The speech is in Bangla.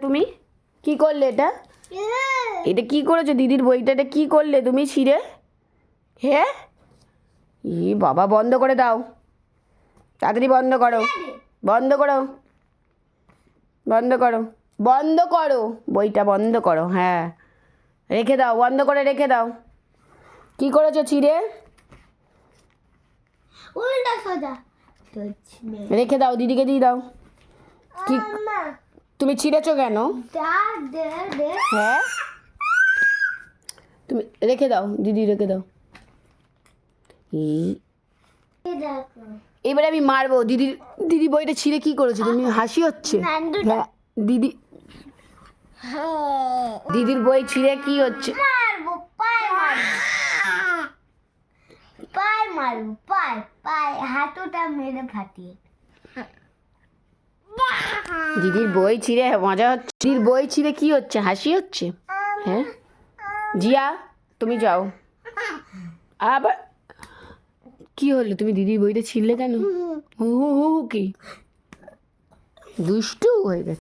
তুমি? কি করলে এটা? এটা কি করেছো? দিদির বইটা এটা কি করলে তুমি ছিঁড়ে? হ্যাঁ, ই বাবা, বন্ধ করে দাও, তাড়াতাড়ি বন্ধ করো, বন্ধ করো, বন্ধ করো, বন্ধ করো, বইটা বন্ধ করো। হ্যাঁ, রেখে দাও, বন্ধ করে রেখে দাও। কি করেছো ছিঁড়ে? উল্টা সোজা রেখে দাও, দিদিকে দিয়ে দাও। কি তুমি ছিঁড়েছো কেন? হ্যাঁ, তুমি রেখে দাও, দিদি রেখে দাও। এবারে আমি মারবো। দিদি বইটা ছিঁড়ে কি করেছো তুমি? হাসি হচ্ছে? হ্যাঁ, দিদির বই ছিঁড়ে কি হচ্ছে? পায়ে মারবো, পায়ে হাঁটুটা মেরে ফাটিয়ে। দিদির বই ছিঁড়ে মজা হচ্ছে? দিদির বই ছিঁড়ে কি হচ্ছে? হাসি হচ্ছে? হ্যাঁ, জিয়া তুমি যাও। আবার কি হলো? তুমি দিদির বইটা ছিঁড়লে কেন? কি দুষ্টু হয়ে গেছে।